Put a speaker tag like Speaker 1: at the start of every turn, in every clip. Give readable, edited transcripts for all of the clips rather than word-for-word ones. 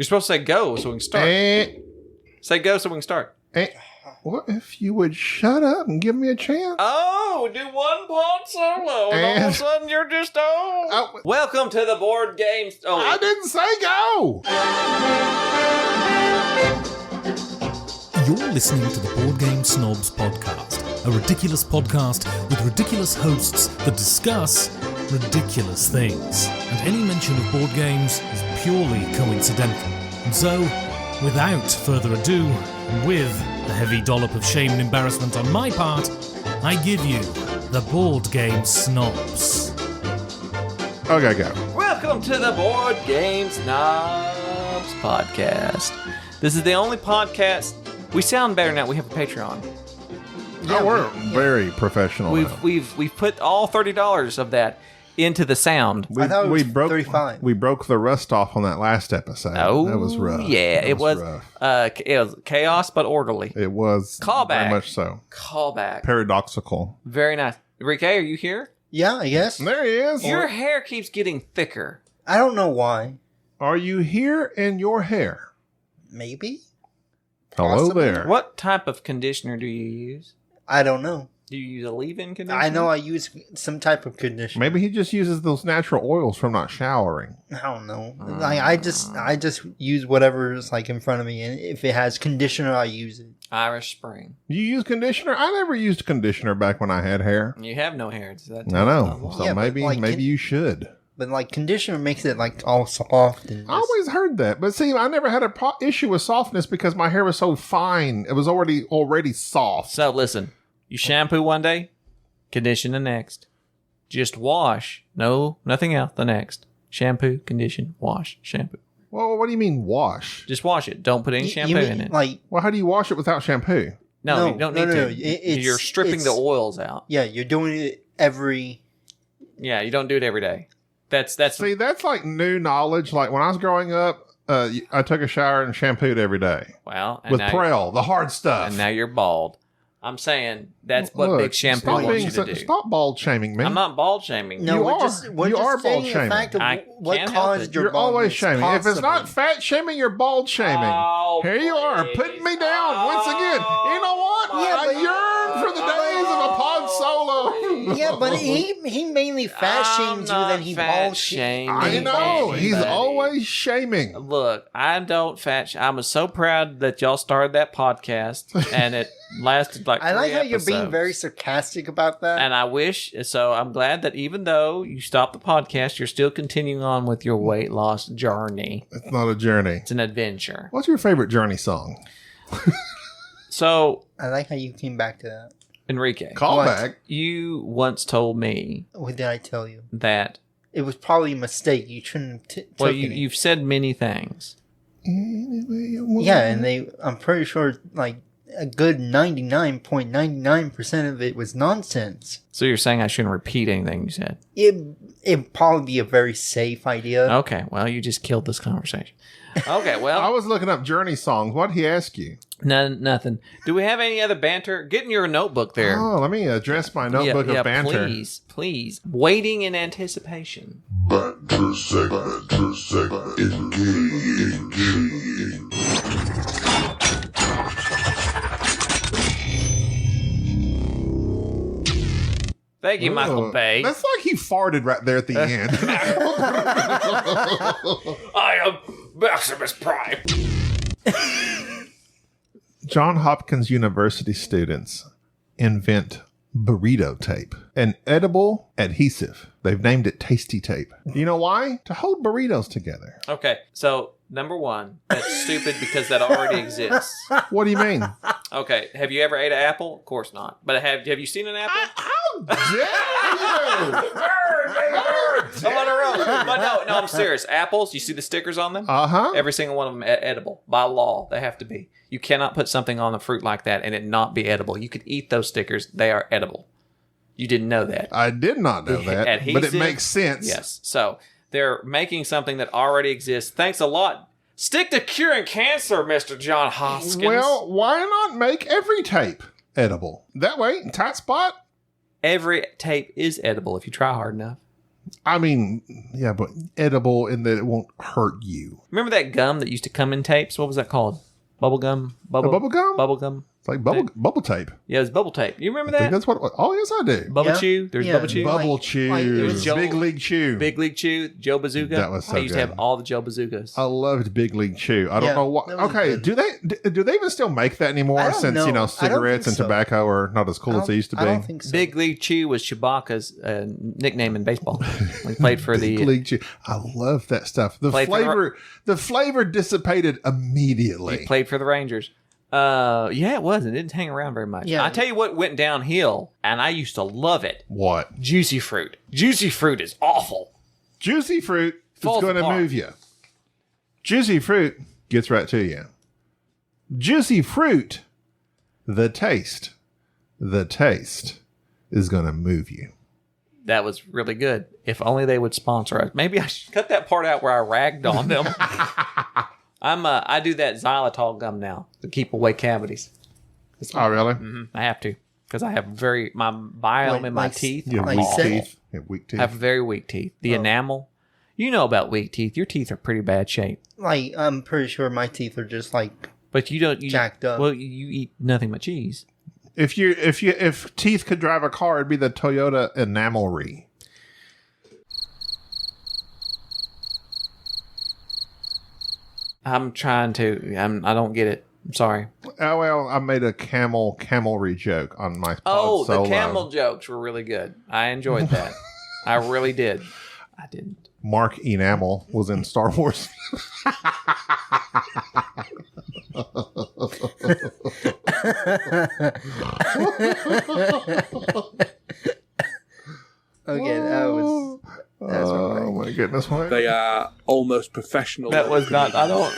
Speaker 1: You're supposed to say go so we can start. Say go so we can start.
Speaker 2: What if you would shut up and give me a chance?
Speaker 1: Oh, do one part solo, and all of a sudden you're just Welcome to the board games. Oh,
Speaker 2: I didn't say go.
Speaker 3: You're listening to the Board Game Snobs podcast, a ridiculous podcast with ridiculous hosts that discuss ridiculous things, and any mention of board games is purely coincidental. And so, without further ado, and with a heavy dollop of shame and embarrassment on my part, I give you the Board Game Snobs.
Speaker 2: Okay, go.
Speaker 1: Welcome to the Board Game Snobs podcast. This is the only podcast. We sound better now. We have a Patreon.
Speaker 2: Yeah, we're very professional.
Speaker 1: We've put all $30 of that into the sound.
Speaker 4: I thought it was 35.
Speaker 2: We broke the rust off on that last episode.
Speaker 1: Oh,
Speaker 2: that was rough.
Speaker 1: Yeah, it was
Speaker 2: rough.
Speaker 1: It was chaos but orderly.
Speaker 2: It was
Speaker 1: Callback.
Speaker 2: very much so.
Speaker 1: Callback.
Speaker 2: Paradoxical.
Speaker 1: Very nice. Enrique, are you here?
Speaker 4: Yeah, I guess.
Speaker 2: There he is.
Speaker 1: Your hair keeps getting thicker.
Speaker 4: I don't know why.
Speaker 2: Are you here in your hair?
Speaker 4: Maybe?
Speaker 2: Hello
Speaker 4: Possibly.
Speaker 2: there.
Speaker 1: What type of conditioner do you use?
Speaker 4: I don't know.
Speaker 1: Do you use a leave-in conditioner?
Speaker 4: I know I use some type of conditioner.
Speaker 2: Maybe he just uses those natural oils from not showering.
Speaker 4: I don't know. I just use whatever is like in front of me, and if it has conditioner, I use it.
Speaker 1: Irish Spring.
Speaker 2: You use conditioner? I never used conditioner back when I had hair.
Speaker 1: You have no hair. Does that
Speaker 2: I know. So
Speaker 4: Yeah, but
Speaker 2: maybe
Speaker 4: like,
Speaker 2: you should.
Speaker 4: But like conditioner makes it like all soft and.
Speaker 2: I always heard that, but see, I never had a issue with softness because my hair was so fine. It was already soft.
Speaker 1: So listen, you shampoo one day, condition the next. Just wash. No, nothing else. The next. Shampoo, condition, wash, shampoo.
Speaker 2: Well, what do you mean wash?
Speaker 1: Just wash it. Don't put any shampoo
Speaker 4: mean,
Speaker 1: in it.
Speaker 4: Like,
Speaker 2: Well, how do you wash it without shampoo?
Speaker 1: No, you don't need to.
Speaker 4: It's-
Speaker 1: You're stripping the oils out.
Speaker 4: yeah, you're doing it every.
Speaker 1: Yeah, you don't do it every day. That's
Speaker 2: See, that's like new knowledge. Like when I was growing up, I took a shower and shampooed every day
Speaker 1: well, and
Speaker 2: with
Speaker 1: now
Speaker 2: Prel, the hard stuff.
Speaker 1: and now you're bald. I'm saying that's what
Speaker 2: Look,
Speaker 1: big shampoo
Speaker 2: stop
Speaker 1: wants you to do.
Speaker 2: Stop bald shaming me.
Speaker 1: I'm not bald shaming.
Speaker 4: No,
Speaker 2: You
Speaker 4: we're
Speaker 2: are.
Speaker 4: just we're
Speaker 2: You
Speaker 4: just
Speaker 2: are
Speaker 4: stating
Speaker 2: bald
Speaker 4: the
Speaker 2: shaming.
Speaker 4: fact of
Speaker 1: I
Speaker 4: what
Speaker 1: can't help
Speaker 4: caused
Speaker 1: it.
Speaker 4: your
Speaker 2: You're always
Speaker 4: baldness,
Speaker 2: shaming. If it's not
Speaker 4: possibly.
Speaker 2: fat shaming, you're bald shaming.
Speaker 1: Oh,
Speaker 2: Here you are,
Speaker 1: please.
Speaker 2: putting me down once again. You know what?
Speaker 4: Yeah,
Speaker 2: I
Speaker 4: but-
Speaker 2: yearn for the days of a pod solo.
Speaker 4: Yeah, but he mainly fat shames you than he bald shames.
Speaker 2: I know. He's always shaming.
Speaker 1: Look, I don't I was so proud that y'all started that podcast, and it lasted like
Speaker 4: I like
Speaker 1: 3
Speaker 4: how you're being
Speaker 1: episodes.
Speaker 4: very sarcastic about that.
Speaker 1: And I wish, so I'm glad that even though you stopped the podcast, you're still continuing on with your weight loss journey.
Speaker 2: It's not a journey.
Speaker 1: It's an adventure.
Speaker 2: What's your favorite Journey song?
Speaker 1: So,
Speaker 4: I like how you came back to that.
Speaker 1: Enrique,
Speaker 2: Call
Speaker 4: What?
Speaker 2: back.
Speaker 1: you once told me
Speaker 4: What did I tell you?
Speaker 1: that,
Speaker 4: It was probably a mistake. You shouldn't have
Speaker 1: well,
Speaker 4: taken it.
Speaker 1: you've said many things.
Speaker 4: Yeah, and I'm pretty sure like a good 99.99% of it was nonsense.
Speaker 1: So you're saying I shouldn't repeat anything you said.
Speaker 4: It'd probably be a very safe idea.
Speaker 1: Okay, well, you just killed this conversation. Okay,
Speaker 2: I
Speaker 1: well,
Speaker 2: was looking up Journey songs. What'd he ask you?
Speaker 1: nothing. Do we have any other banter? Get in your notebook there.
Speaker 2: Oh, let me address my notebook of banter.
Speaker 1: Please. Waiting in anticipation.
Speaker 5: Banter segment, engage.
Speaker 1: Thank you, Michael
Speaker 2: Oh,
Speaker 1: Bay.
Speaker 2: That's like he farted right there at the end.
Speaker 1: I am Maximus Prime.
Speaker 2: John Hopkins University students invent burrito tape, an edible adhesive. They've named it Tasty Tape. Do you know why? To hold burritos together.
Speaker 1: Okay, so number one, that's stupid because that already exists.
Speaker 2: What do you mean?
Speaker 1: Okay, have you ever ate an apple? Of course not. But have you seen an apple?
Speaker 2: How dare you?
Speaker 1: I'm on a roll. But no, I'm serious. Apples, you see the stickers on them?
Speaker 2: Uh-huh.
Speaker 1: Every single one of them edible. By law, they have to be. You cannot put something on a fruit like that and it not be edible. You could eat those stickers. They are edible. You didn't know that.
Speaker 2: I did not know that, but it
Speaker 1: Adhesive?
Speaker 2: makes sense.
Speaker 1: Yes. So they're making something that already exists. Thanks a lot. Stick to curing cancer, Mr. John Hoskins.
Speaker 2: Well, why not make every tape edible? That way, tight spot.
Speaker 1: Every tape is edible if you try hard enough.
Speaker 2: I mean, yeah, but edible in that it won't hurt you.
Speaker 1: Remember that gum that used to come in tapes? What was that called? Bubble gum?
Speaker 2: Bubble gum?
Speaker 1: Bubble gum.
Speaker 2: It's like bubble tape.
Speaker 1: Yeah, it was bubble tape. You remember
Speaker 2: I think
Speaker 1: that?
Speaker 2: that's what. Oh, yes, I do.
Speaker 1: Bubble
Speaker 4: Yeah.
Speaker 1: chew? There's
Speaker 4: Yeah.
Speaker 1: bubble chew?
Speaker 2: Bubble
Speaker 4: Like-
Speaker 2: chew.
Speaker 4: like it
Speaker 1: was Joe-
Speaker 2: Big League Chew.
Speaker 1: Big League Chew, Joe Bazooka.
Speaker 2: That was so
Speaker 1: I used to
Speaker 2: good.
Speaker 1: have all the Joe Bazookas.
Speaker 2: I loved Big League Chew. I don't
Speaker 4: Yeah,
Speaker 2: know what.
Speaker 4: that was
Speaker 2: Okay,
Speaker 4: good.
Speaker 2: do they even still make that anymore?
Speaker 4: I don't
Speaker 2: Since
Speaker 4: know. I don't
Speaker 2: cigarettes
Speaker 4: think
Speaker 2: and
Speaker 4: so.
Speaker 2: tobacco are not as cool as they used to be.
Speaker 4: I don't think so.
Speaker 1: Big League Chew was Chewbacca's nickname in baseball. He played for
Speaker 2: Big
Speaker 1: the.
Speaker 2: League Chew. I love that stuff. The
Speaker 1: Played for
Speaker 2: the flavor dissipated immediately.
Speaker 1: He played for the Rangers. Yeah, it was. It didn't hang around very much.
Speaker 4: Yeah.
Speaker 1: I tell you what went downhill, and I used to love it.
Speaker 2: What?
Speaker 1: Juicy fruit. Juicy fruit is awful.
Speaker 2: Juicy fruit is
Speaker 1: Falls
Speaker 2: going to
Speaker 1: apart.
Speaker 2: move you. Juicy fruit gets right to you. Juicy fruit, the taste is going to move you.
Speaker 1: That was really good. If only they would sponsor us. Maybe I should cut that part out where I ragged on them. I do that xylitol gum now to keep away cavities.
Speaker 2: Oh, really?
Speaker 1: I have to because I have my biome in my
Speaker 4: Like-
Speaker 1: teeth.
Speaker 2: You have
Speaker 4: Like
Speaker 2: weak
Speaker 4: you said-
Speaker 2: teeth. You have weak teeth.
Speaker 1: I have very weak teeth. The enamel. You know about weak teeth. Your teeth are pretty bad shape.
Speaker 4: Like, I'm pretty sure my teeth are just like
Speaker 1: But you don't.
Speaker 4: jacked up.
Speaker 1: Well, you eat nothing but cheese.
Speaker 2: If teeth could drive a car, it'd be the Toyota Enamelry.
Speaker 1: I'm trying to. I don't get it. I'm sorry.
Speaker 2: Oh well, I made a camelry joke on my pod
Speaker 1: Oh,
Speaker 2: solo.
Speaker 1: the camel jokes were really good. I enjoyed that. I really did. I didn't.
Speaker 2: Mark Enamel was in Star Wars.
Speaker 4: okay, that's
Speaker 2: Oh my goodness! What?
Speaker 6: They are almost professional.
Speaker 1: That was not. I don't.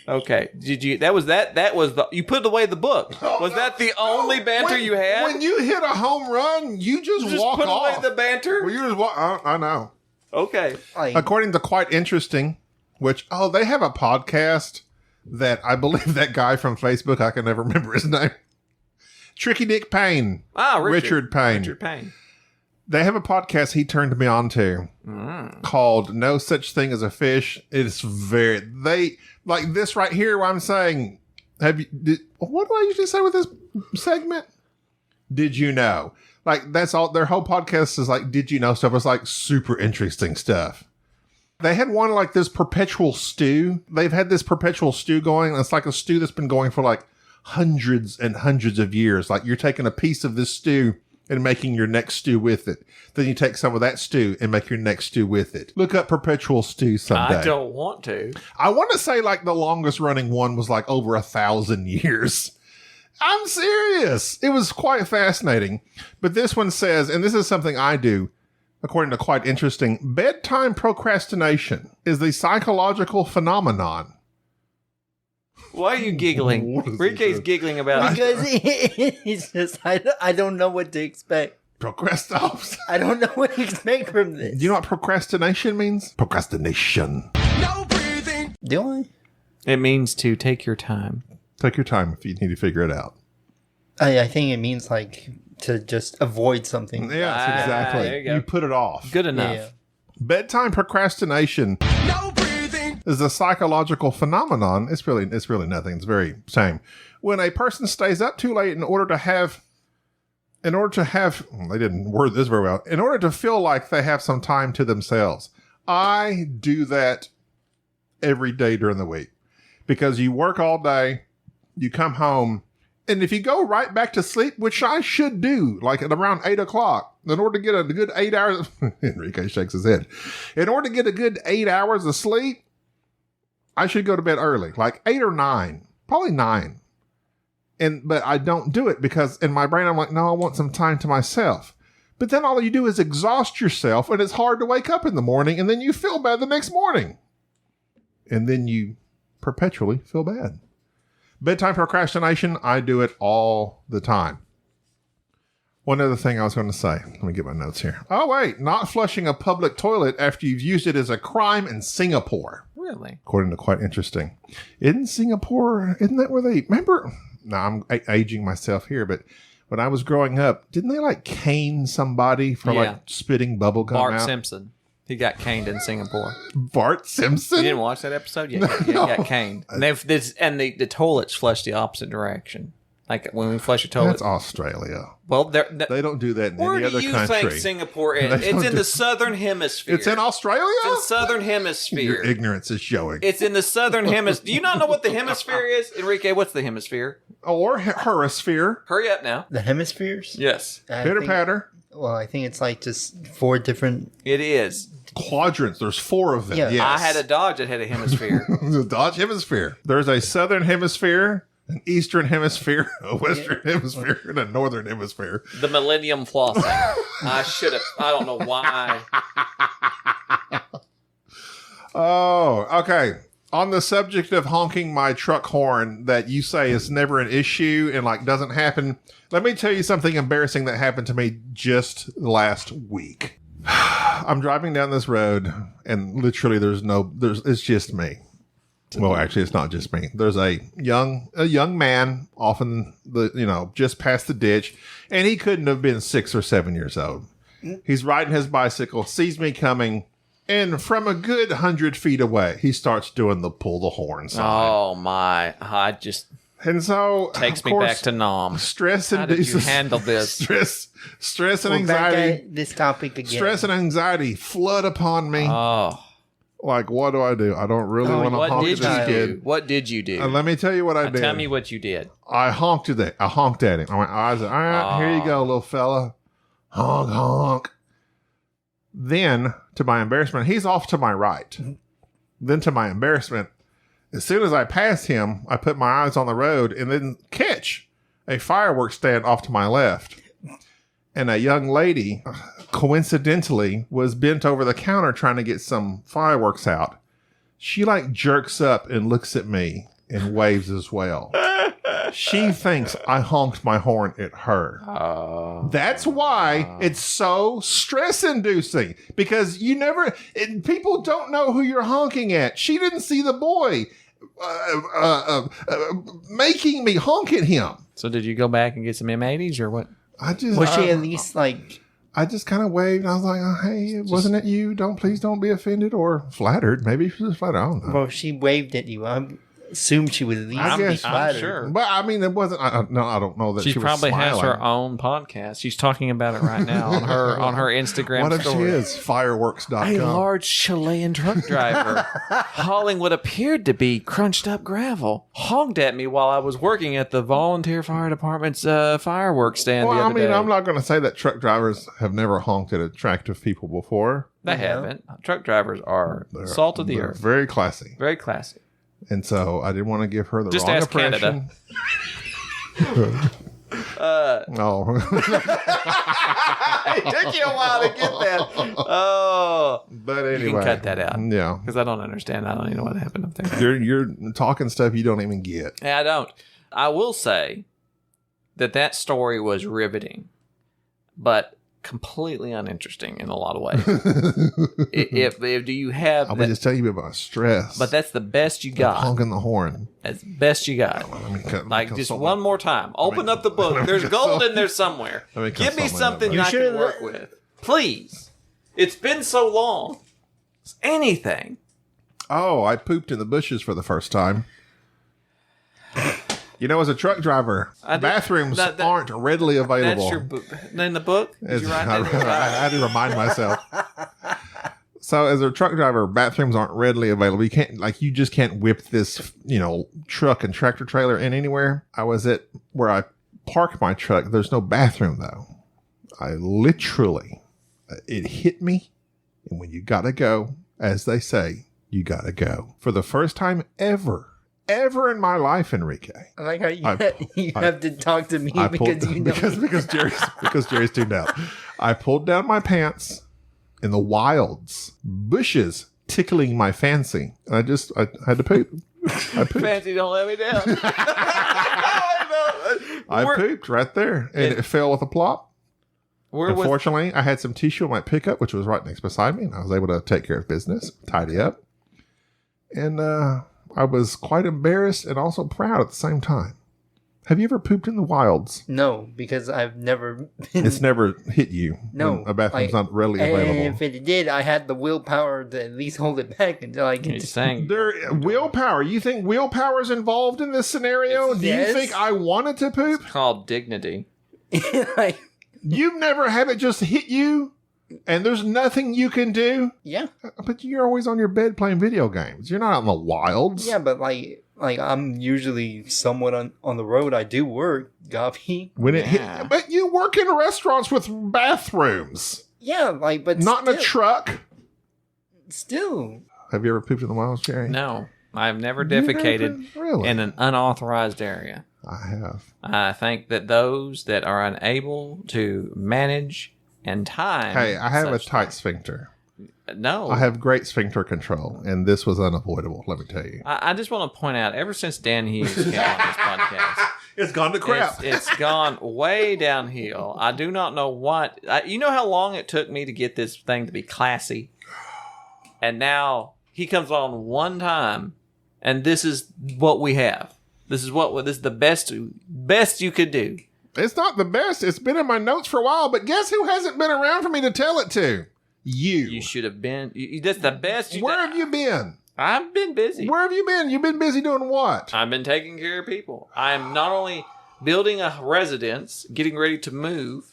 Speaker 1: Okay. Did you? That was that. That was the. You put away the book. Was that the only banter you had?
Speaker 2: When you hit a home run, you just
Speaker 1: just
Speaker 2: walk
Speaker 1: put
Speaker 2: off.
Speaker 1: away the banter.
Speaker 2: Well, you just walk. I know.
Speaker 1: Okay.
Speaker 4: like
Speaker 2: According to Quite Interesting, which they have a podcast that I believe that guy from Facebook, I can never remember his name. Tricky Dick Payne. Richard Payne.
Speaker 1: Richard Payne.
Speaker 2: They have a podcast he turned me on to called No Such Thing as a Fish. It's they like this right here where I'm saying, what do I usually say with this segment? Did you know? Like that's all their whole podcast is like, did you know stuff? It's like super interesting stuff. They had one like this perpetual stew. They've had this perpetual stew going. It's like a stew that's been going for like hundreds and hundreds of years. Like you're taking a piece of this stew and making your next stew with it. Then you take some of that stew and make your next stew with it. Look up perpetual stew someday.
Speaker 1: I don't want to.
Speaker 2: I want to say like the longest running one was like over 1,000 years. I'm serious. It was quite fascinating. But this one says, and this is something I do, according to Quite Interesting, bedtime procrastination is the psychological phenomenon.
Speaker 1: Why are you giggling?
Speaker 2: What is
Speaker 1: Ricky's
Speaker 2: this?
Speaker 1: giggling about.
Speaker 4: because he's just I don't know what to expect.
Speaker 2: Procrastination.
Speaker 4: I don't know what to expect from this.
Speaker 2: Do you know what procrastination means? Procrastination.
Speaker 4: Do I?
Speaker 1: It means to take your time.
Speaker 2: Take your time if you need to figure it out.
Speaker 4: I think it means like to just avoid something.
Speaker 2: Yes, exactly.
Speaker 1: there you go.
Speaker 2: put it off.
Speaker 1: Good enough.
Speaker 4: Yeah.
Speaker 2: Bedtime procrastination is a psychological phenomenon. It's really nothing. It's very same. When a person stays up too late in order to have, they didn't word this very well, in order to feel like they have some time to themselves. I do that every day during the week because you work all day, you come home, and if you go right back to sleep, which I should do, like at around 8 o'clock, in order to get a good 8 hours, Enrique shakes his head. In order to get a good 8 hours of sleep, I should go to bed early, like 8 or 9, probably 9. But I don't do it because in my brain, I'm like, no, I want some time to myself. But then all you do is exhaust yourself and it's hard to wake up in the morning and then you feel bad the next morning. And then you perpetually feel bad. Bedtime procrastination, I do it all the time. One other thing I was going to say. Let me get my notes here. Oh, wait. Not flushing a public toilet after you've used it is a crime in Singapore.
Speaker 1: Really?
Speaker 2: According to Quite Interesting. Isn't that where they... Remember... Now, I'm aging myself here, but when I was growing up, didn't they like cane somebody for
Speaker 1: Yeah.
Speaker 2: like spitting bubble gum
Speaker 1: Bart
Speaker 2: out?
Speaker 1: Simpson. He got caned in Singapore.
Speaker 2: Bart Simpson?
Speaker 1: You didn't watch that episode? Yeah, he got caned. And, the toilets flush the opposite direction. Like when we flush a toilet.
Speaker 2: That's Australia.
Speaker 1: Well,
Speaker 2: They don't do that in
Speaker 1: where
Speaker 2: any
Speaker 1: do
Speaker 2: other
Speaker 1: you
Speaker 2: country.
Speaker 1: think Singapore is?
Speaker 2: They
Speaker 1: It's
Speaker 2: don't
Speaker 1: in
Speaker 2: do-
Speaker 1: the southern hemisphere.
Speaker 2: It's in Australia?
Speaker 1: It's in southern
Speaker 2: Your
Speaker 1: hemisphere.
Speaker 2: ignorance is showing.
Speaker 1: It's in the southern hemisphere. Do you not know what the hemisphere is? Enrique, what's the hemisphere?
Speaker 2: Or hemisphere.
Speaker 1: Hurry up now.
Speaker 4: The hemispheres?
Speaker 1: Yes,
Speaker 4: I
Speaker 2: Pitter
Speaker 4: think-
Speaker 2: patter.
Speaker 4: Well, I think it's like just 4 different.
Speaker 1: it is.
Speaker 2: Quadrants. There's 4 of them.
Speaker 4: Yeah.
Speaker 2: Yes.
Speaker 1: I had a Dodge that had a hemisphere.
Speaker 2: The Dodge hemisphere. There's a southern hemisphere, an eastern hemisphere, a western hemisphere, and a northern hemisphere.
Speaker 1: The Millennium Flossing. I should have. I don't know why.
Speaker 2: Oh, okay. On the subject of honking my truck horn that you say is never an issue and like doesn't happen, let me tell you something embarrassing that happened to me just last week. I'm driving down this road and literally it's just me. Well, actually, it's not just me. There's a young man off in the, just past the ditch, and he couldn't have been 6 or 7 years old. He's riding his bicycle, sees me coming, and from a good 100 feet away, he starts doing the pull the horn sign.
Speaker 1: Oh my! I just
Speaker 2: And so
Speaker 1: takes
Speaker 2: of
Speaker 1: me
Speaker 2: course,
Speaker 1: back to Nom.
Speaker 2: stress
Speaker 1: How did you
Speaker 2: induces
Speaker 1: handle this?
Speaker 2: stress and
Speaker 4: We're back
Speaker 2: anxiety.
Speaker 4: at this topic again.
Speaker 2: Stress and anxiety flood upon me.
Speaker 1: Oh,
Speaker 2: Like, what do? I don't really want to
Speaker 1: what
Speaker 2: honk
Speaker 1: did
Speaker 2: this
Speaker 1: you
Speaker 2: kid.
Speaker 1: do? What did you do?
Speaker 2: Let me tell you what I did.
Speaker 1: Tell me what you did.
Speaker 2: I honked at him. I went, all right, here you go, little fella. Honk, honk. Then, to my embarrassment, he's off to my right. Then, to my embarrassment, as soon as I pass him, I put my eyes on the road and then catch a fireworks stand off to my left. And a young lady, coincidentally, was bent over the counter trying to get some fireworks out. She like jerks up and looks at me and waves as well. She thinks I honked my horn at her. That's why it's so stress-inducing, because people don't know who you're honking at. She didn't see the boy making me honk at him.
Speaker 1: So did you go back and get some M80s or what?
Speaker 4: Was she at least like?
Speaker 2: I just kind of waved. And I was like, oh, "Hey, wasn't it you? Please don't be offended or flattered. Maybe she was flattered. I don't know."
Speaker 4: Well, she waved at you. I assumed she was at least
Speaker 2: I guess-
Speaker 1: I'm
Speaker 4: flattered.
Speaker 1: sure.
Speaker 2: But I mean, it wasn't. I don't know that
Speaker 1: She
Speaker 2: she was
Speaker 1: probably has
Speaker 2: smiling.
Speaker 1: her own podcast. She's talking about it right now on her Instagram
Speaker 2: What if
Speaker 1: story.
Speaker 2: she is? Fireworks.com.
Speaker 1: A large Chilean truck driver hauling what appeared to be crunched up gravel honked at me while I was working at the volunteer fire department's fireworks stand the
Speaker 2: Well,
Speaker 1: other day.
Speaker 2: I'm not going to say that truck drivers have never honked at attractive people before.
Speaker 1: They haven't. Truck drivers are salt of the
Speaker 2: They're
Speaker 1: earth.
Speaker 2: very classy.
Speaker 1: Very classy.
Speaker 2: And so I didn't want to give her the
Speaker 1: Just
Speaker 2: wrong
Speaker 1: ask
Speaker 2: impression. No.
Speaker 1: It took you a while to get that. Oh.
Speaker 2: But anyway.
Speaker 1: You can cut that out.
Speaker 2: Yeah.
Speaker 1: Because I don't understand. I don't even know what happened up there.
Speaker 2: You're talking stuff you don't even get.
Speaker 1: Yeah, I don't. I will say that story was riveting, but completely uninteresting in a lot of ways. if do you have
Speaker 2: I'm
Speaker 1: that,
Speaker 2: just telling you about stress.
Speaker 1: but that's the best you got.
Speaker 2: honking the horn.
Speaker 1: That's the best you got.
Speaker 2: Let me
Speaker 1: Like just
Speaker 2: consult
Speaker 1: one more time. Open up the book. There's gold in there somewhere.
Speaker 2: Let me
Speaker 1: Give me
Speaker 2: consult my
Speaker 1: something
Speaker 2: notebook.
Speaker 1: I can work with. Please. It's been so long. It's anything.
Speaker 2: Oh, I pooped in the bushes for the first time. As a truck driver, bathrooms aren't readily available.
Speaker 1: That's your book. In the book? Did you write that in the book?
Speaker 2: I had to remind myself. So, as a truck driver, bathrooms aren't readily available. You just can't whip this, truck and tractor trailer in anywhere. I was at where I park my truck. There's no bathroom though. I literally, it hit me, and when you gotta go, as they say, you gotta go. For the first time ever in my life, Enrique.
Speaker 4: I like how you have to talk to me because you know.
Speaker 2: because Jerry's tuned out. I pulled down my pants in the wilds, bushes tickling my fancy, and I had to poop. I pooped.
Speaker 1: Fancy, don't let me down.
Speaker 2: I pooped right there, and it fell with a plop. Unfortunately, I had some tissue in my pickup, which was right next beside me, and I was able to take care of business, tidy up, and I was quite embarrassed and also proud at the same time. Have you ever pooped in the wilds?
Speaker 4: No, because I've never been.
Speaker 2: It's never hit you.
Speaker 4: No,
Speaker 2: when a bathroom's
Speaker 4: like,
Speaker 2: not readily
Speaker 4: and
Speaker 2: available.
Speaker 4: if it did, I had the willpower to at least hold it back until I get
Speaker 1: He's
Speaker 4: to.
Speaker 1: saying
Speaker 2: Willpower. You think willpower is involved in this scenario? Do
Speaker 4: Yes.
Speaker 2: you think I wanted to poop?
Speaker 1: it's called dignity.
Speaker 4: Like,
Speaker 2: You've never had it just hit you, and there's nothing you can do.
Speaker 4: yeah,
Speaker 2: But you're always on your bed playing video games. You're not out in the wilds.
Speaker 4: yeah, but like I'm usually somewhat on the road. I do work, Gaby.
Speaker 2: When it
Speaker 1: Yeah.
Speaker 2: hit, but you work in restaurants with bathrooms,
Speaker 4: Yeah, like, but
Speaker 2: not in a
Speaker 4: still,
Speaker 2: truck.
Speaker 4: Still,
Speaker 2: Have you ever pooped in the wilds, Jerry?
Speaker 1: No, I've never
Speaker 2: You've never
Speaker 1: defecated
Speaker 2: been- Really?
Speaker 1: in an unauthorized area.
Speaker 2: I have.
Speaker 1: I think that those that are unable to manage and time.
Speaker 2: Hey, I have a
Speaker 1: such
Speaker 2: tight sphincter.
Speaker 1: No,
Speaker 2: I have great sphincter control, and this was unavoidable. Let me tell you.
Speaker 1: I just want to point out, ever since Dan Hughes came on this podcast,
Speaker 2: It's gone to crap.
Speaker 1: it's gone way downhill. I do not know what. You know how long it took me to get this thing to be classy, and now he comes on one time, and this is what we have. This is the best you could do.
Speaker 2: It's not the best. It's been in my notes for a while, but guess who hasn't been around for me to tell it to?
Speaker 1: You should have been. That's the best.
Speaker 2: Where have you been?
Speaker 1: I've been busy.
Speaker 2: Where have you been? You've been busy doing what?
Speaker 1: I've been taking care of people. I am not only building a residence, getting ready to move.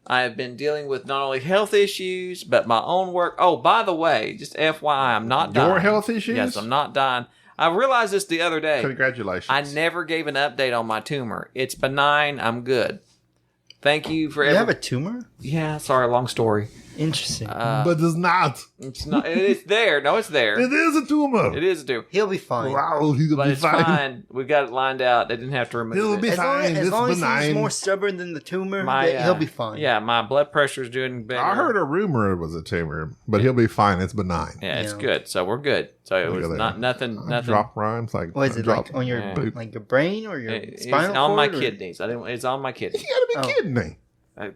Speaker 1: I have been dealing with not only health issues, but my own work. Oh, by the way, just FYI, I'm not dying.
Speaker 2: Your health issues?
Speaker 1: Yes, I'm not dying. I realized this the other day.
Speaker 2: Congratulations.
Speaker 1: I never gave an update on my tumor. It's benign. I'm good. Thank you for
Speaker 4: you have a tumor.
Speaker 1: Yeah, sorry, long story.
Speaker 4: Interesting.
Speaker 2: but it's not.
Speaker 1: It's not. It's there. No, it's there.
Speaker 2: It is a tumor.
Speaker 1: It is a tumor.
Speaker 4: He'll be fine.
Speaker 2: Wow, he'll
Speaker 1: But
Speaker 2: be
Speaker 1: it's
Speaker 2: fine.
Speaker 1: fine. We got it lined out. They didn't have to remove
Speaker 2: He'll
Speaker 1: it.
Speaker 2: be fine.
Speaker 4: As
Speaker 2: It's
Speaker 4: long as
Speaker 2: benign.
Speaker 4: he's more stubborn than the tumor,
Speaker 1: My,
Speaker 4: he'll be fine.
Speaker 1: Yeah, my blood pressure's doing better.
Speaker 2: I heard a rumor it was a tumor, but he'll be fine. It's benign.
Speaker 1: Yeah, it's
Speaker 4: Yeah.
Speaker 1: good. So we're good. So it
Speaker 2: Look
Speaker 1: was
Speaker 2: at
Speaker 1: not
Speaker 2: that.
Speaker 1: nothing.
Speaker 2: Drop rhymes like
Speaker 4: What is it
Speaker 2: drop.
Speaker 4: like on your
Speaker 1: Yeah.
Speaker 4: like your brain or your
Speaker 1: It's
Speaker 4: spinal
Speaker 1: on my
Speaker 4: cord? Or?
Speaker 1: kidneys. I didn't. It's on my kidneys.
Speaker 2: You gotta be
Speaker 4: Oh.
Speaker 2: kidding me.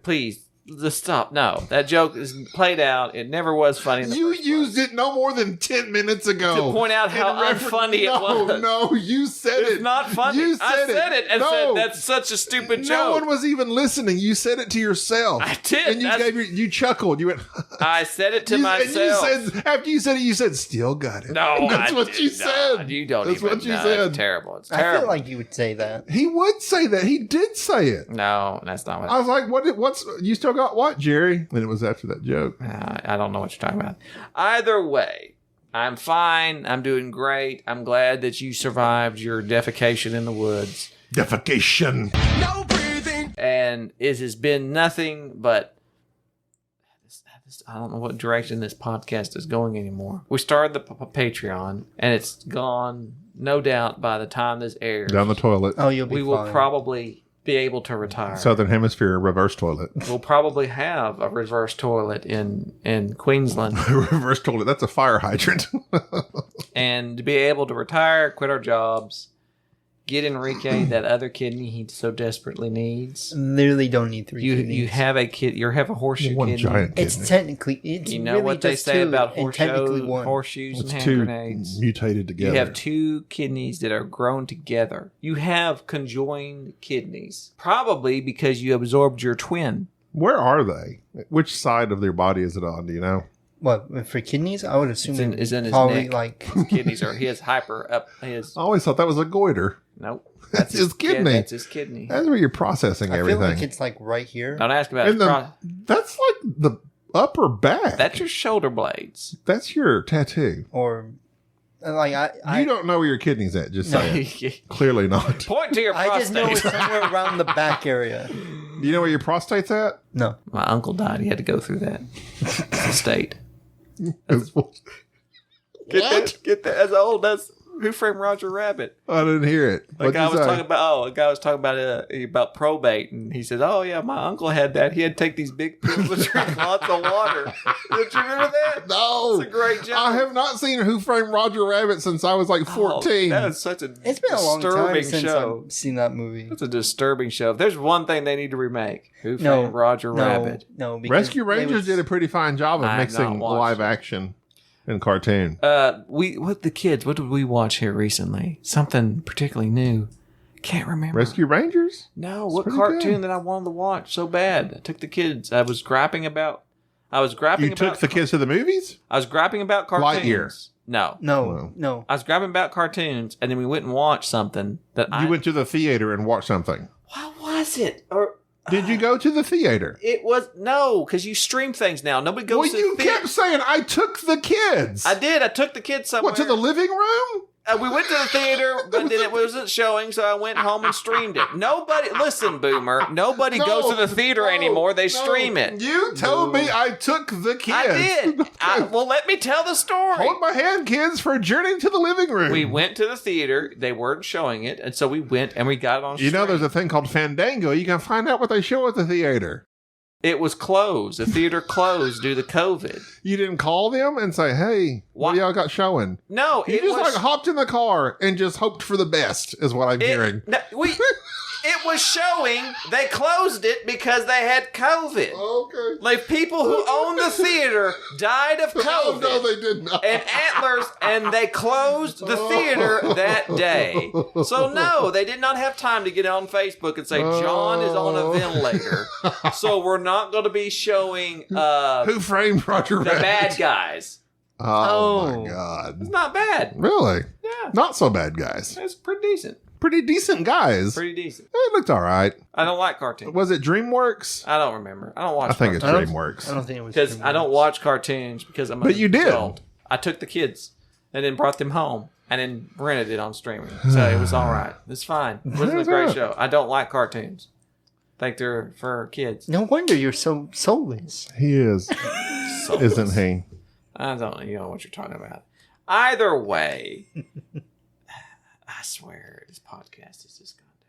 Speaker 1: Please, just stop. No, that joke is played out. It never was funny. In the
Speaker 2: You
Speaker 1: first
Speaker 2: used
Speaker 1: place.
Speaker 2: it no more than 10 minutes ago.
Speaker 1: To point out how
Speaker 2: In refer-
Speaker 1: unfunny it
Speaker 2: no,
Speaker 1: was.
Speaker 2: No, you said it.
Speaker 1: It's not funny.
Speaker 2: You
Speaker 1: I said it and
Speaker 2: No.
Speaker 1: said that's such a stupid
Speaker 2: No
Speaker 1: joke.
Speaker 2: one was even listening. You said it to yourself.
Speaker 1: I did.
Speaker 2: And
Speaker 1: That's-
Speaker 2: you chuckled. You went.
Speaker 1: I said it to
Speaker 2: And
Speaker 1: myself.
Speaker 2: you said after you said it, you said, "Still got it."
Speaker 1: No,
Speaker 2: that's
Speaker 1: I
Speaker 2: what
Speaker 1: did
Speaker 2: you
Speaker 1: not.
Speaker 2: said.
Speaker 1: You don't
Speaker 2: That's
Speaker 1: even.
Speaker 2: what you
Speaker 1: no,
Speaker 2: said.
Speaker 1: It's terrible. It's
Speaker 4: I
Speaker 1: terrible.
Speaker 4: feel like you would say that.
Speaker 2: He would say that. He did say it.
Speaker 1: No, that's not what.
Speaker 2: I was like, What's you still got what, Jerry? And it was after that joke.
Speaker 1: I don't know what you're talking about. Either way, I'm fine. I'm doing great. I'm glad that you survived your defecation in the woods.
Speaker 2: Defecation.
Speaker 1: And it has been nothing but. I don't know what direction this podcast is going anymore. We started the Patreon, and it's gone, no doubt, by the time this airs.
Speaker 2: Down the toilet.
Speaker 4: Oh, you'll be
Speaker 1: we
Speaker 4: fine.
Speaker 1: will probably be able to retire.
Speaker 2: Southern Hemisphere reverse toilet.
Speaker 1: We'll probably have a reverse toilet in Queensland.
Speaker 2: Reverse toilet. That's a fire hydrant.
Speaker 1: And to be able to retire, quit our jobs, get Enrique that other kidney he so desperately needs.
Speaker 4: Literally don't need three.
Speaker 1: You
Speaker 4: kidneys.
Speaker 1: have a kid. You have a horseshoe
Speaker 2: One
Speaker 1: kidney.
Speaker 2: giant
Speaker 4: It's
Speaker 2: kidney.
Speaker 4: technically. It's
Speaker 1: You know
Speaker 4: really
Speaker 1: what they
Speaker 4: just
Speaker 1: say
Speaker 4: two,
Speaker 1: about
Speaker 4: and technically one.
Speaker 1: horseshoes
Speaker 2: It's
Speaker 1: and hand
Speaker 2: two
Speaker 1: grenades.
Speaker 2: mutated together.
Speaker 1: You have two kidneys that are grown together. You have conjoined kidneys, probably because you absorbed your twin.
Speaker 2: Where are they? Which side of their body is it on? Do you know?
Speaker 4: What for kidneys? I would assume
Speaker 1: It's in his
Speaker 4: probably
Speaker 1: neck.
Speaker 4: like.
Speaker 1: His kidneys are his hyper up his.
Speaker 2: I always thought that was a goiter.
Speaker 1: Nope,
Speaker 2: That's his kidney.
Speaker 1: That's his kidney.
Speaker 2: That's where you're processing
Speaker 4: I feel
Speaker 2: everything.
Speaker 4: like it's like right here.
Speaker 1: Don't ask about
Speaker 2: And
Speaker 1: his
Speaker 2: that's like the upper back.
Speaker 1: That's your shoulder blades.
Speaker 2: That's your tattoo.
Speaker 4: Or like I
Speaker 2: You don't know where your kidney's at, just saying.
Speaker 1: Point
Speaker 2: Clearly not.
Speaker 1: to your
Speaker 4: I just know
Speaker 1: prostate.
Speaker 4: it's somewhere around the back area.
Speaker 2: Do you know where your prostate's at?
Speaker 4: No.
Speaker 1: My uncle died. He had to go through that. It's a state.
Speaker 2: What?
Speaker 1: Get that. As old as Who Framed Roger Rabbit.
Speaker 2: I didn't hear it.
Speaker 1: A
Speaker 2: What'd
Speaker 1: guy
Speaker 2: you
Speaker 1: was
Speaker 2: say?
Speaker 1: talking about. A guy was talking about probate, and he says, "Oh yeah, my uncle had that. He had to take these big pills and drink lots of water." Don't you remember that?
Speaker 2: No.
Speaker 1: It's a great joke.
Speaker 2: I have not seen Who Framed Roger Rabbit since I was like 14.
Speaker 1: Oh, that is such a
Speaker 4: It's been a long time
Speaker 1: disturbing
Speaker 4: since
Speaker 1: show.
Speaker 4: I've seen that movie.
Speaker 1: It's a disturbing show. If there's one thing they need to remake, Who
Speaker 4: No,
Speaker 1: Framed Roger Rabbit.
Speaker 4: No, because
Speaker 2: Rescue
Speaker 4: they
Speaker 2: Rangers
Speaker 4: was-
Speaker 2: did a pretty fine job
Speaker 1: I
Speaker 2: of
Speaker 1: have
Speaker 2: mixing
Speaker 1: not watched
Speaker 2: live
Speaker 1: it.
Speaker 2: action and cartoon.
Speaker 1: What the kids? What did we watch here recently? Something particularly new. Can't remember.
Speaker 2: Rescue Rangers?
Speaker 1: No,
Speaker 2: It's
Speaker 1: what
Speaker 2: pretty
Speaker 1: cartoon
Speaker 2: good.
Speaker 1: that I wanted to watch so bad? I took the kids. I was griping about
Speaker 2: The kids to the movies?
Speaker 1: I was griping about cartoons.
Speaker 2: Lightyear.
Speaker 1: No.
Speaker 4: No.
Speaker 1: I was griping about cartoons, and then we went and watched something that
Speaker 2: You went to the theater and watched something.
Speaker 1: What was it? Or
Speaker 2: Did you go to the theater?
Speaker 1: it was no, because you stream things now. Nobody goes
Speaker 2: Well,
Speaker 1: to
Speaker 2: you
Speaker 1: the theater.
Speaker 2: kept saying, I took the kids.
Speaker 1: I did. I took the kids somewhere.
Speaker 2: What, to the living room?
Speaker 1: We went to the theater, but then it wasn't showing, so I went home and streamed it. Nobody, listen, Boomer. Nobody goes to the theater anymore. They stream it.
Speaker 2: You told me I took the kids.
Speaker 1: I did. Well, let me tell the story.
Speaker 2: Hold my hand, kids, for a journey to the living room.
Speaker 1: We went to the theater. They weren't showing it, and so we went and we got it on
Speaker 2: You know,
Speaker 1: stream.
Speaker 2: there's a thing called Fandango. You can find out what they show at the theater.
Speaker 1: It was closed. The theater closed due to COVID.
Speaker 2: You didn't call them and say, hey, what do y'all got showing?
Speaker 1: No,
Speaker 2: You
Speaker 1: it
Speaker 2: just
Speaker 1: was
Speaker 2: like hopped in the car and just hoped for the best, is what I'm hearing.
Speaker 1: It was showing. They closed it because they had COVID.
Speaker 2: Okay.
Speaker 1: Like people who own the theater died of COVID.
Speaker 2: No, they did not.
Speaker 1: And Antlers, and they closed the theater that day. So no, they did not have time to get on Facebook and say John is on a ventilator. So we're not going to be showing
Speaker 2: Who Framed Roger
Speaker 1: the
Speaker 2: Rabbit?
Speaker 1: bad guys.
Speaker 2: Oh, my God.
Speaker 1: It's not bad.
Speaker 2: Really?
Speaker 1: Yeah,
Speaker 2: Not so bad, guys.
Speaker 1: it's pretty decent.
Speaker 2: Pretty decent guys.
Speaker 1: Pretty decent.
Speaker 2: It looked all right.
Speaker 1: I don't like cartoons.
Speaker 2: Was it DreamWorks?
Speaker 1: I don't remember. I don't watch.
Speaker 2: I think it's
Speaker 1: cartoons.
Speaker 2: DreamWorks.
Speaker 4: I don't think it was
Speaker 1: Because I don't watch cartoons because I'm.
Speaker 2: But you did.
Speaker 1: adult. I took the kids and then brought them home and then rented it on streaming, so it was all right. It's fine. It wasn't a great show. I don't like cartoons. I think they're for kids.
Speaker 4: No wonder you're so soulless.
Speaker 2: He is,
Speaker 1: So
Speaker 2: isn't he?
Speaker 1: I don't know what you're talking about. Either way, I swear this podcast has just gone down.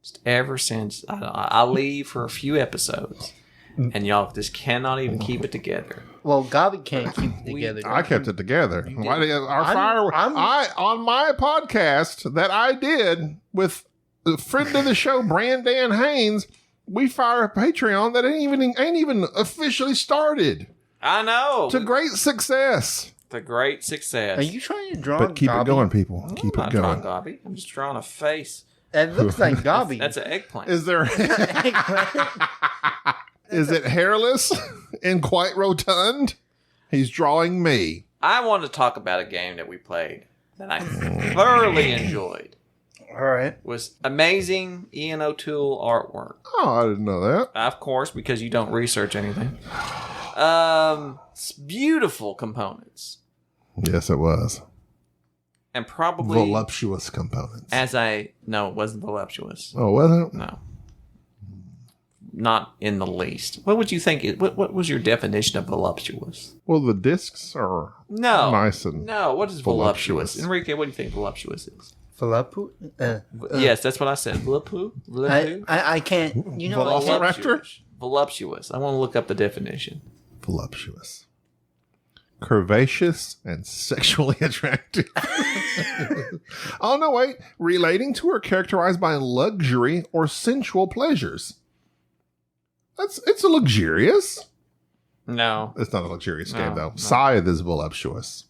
Speaker 1: Just ever since I leave for a few episodes, and y'all just cannot even keep it together.
Speaker 4: Well, Gaby can't keep it together.
Speaker 2: I kept it together. Why did our
Speaker 4: I'm-
Speaker 2: on my podcast that I did with a friend of the show, Brandan Haynes, we fire a Patreon that ain't even officially started.
Speaker 1: I know.
Speaker 2: To great success.
Speaker 1: The great success.
Speaker 4: Are you trying to draw
Speaker 2: But keep
Speaker 4: Gaby?
Speaker 2: it going, people. Keep
Speaker 1: I'm
Speaker 2: it
Speaker 1: not drawing
Speaker 2: going.
Speaker 1: Gaby. I'm just drawing a face.
Speaker 4: It looks like Gaby.
Speaker 1: That's an eggplant.
Speaker 2: Is there is it hairless and quite rotund? He's drawing me.
Speaker 1: I want to talk about a game that we played that I thoroughly enjoyed.
Speaker 4: All right.
Speaker 1: Was amazing Ian O'Toole artwork.
Speaker 2: Oh, I didn't know that.
Speaker 1: Of course, because you don't research anything. It's beautiful components.
Speaker 2: Yes, it was.
Speaker 1: And probably
Speaker 2: Voluptuous components.
Speaker 1: no, it wasn't voluptuous.
Speaker 2: Oh, was it?
Speaker 1: No. Not in the least. What would you think? What was your definition of voluptuous?
Speaker 2: Well, the discs are
Speaker 1: No.
Speaker 2: nice and
Speaker 1: No, what is voluptuous?
Speaker 2: voluptuous.
Speaker 1: Enrique, what do you think voluptuous is?
Speaker 4: Falapu?
Speaker 1: Yes, that's what I said. Voluptuous?
Speaker 4: I can't. You know, I can't.
Speaker 2: Velociraptor?
Speaker 1: Voluptuous. I want to look up the definition.
Speaker 2: Voluptuous. Curvaceous and sexually attractive. Oh, no, wait. Relating to or characterized by luxury or sensual pleasures. It's a luxurious.
Speaker 1: No.
Speaker 2: It's not a luxurious game, though.
Speaker 1: no.
Speaker 2: Scythe is voluptuous.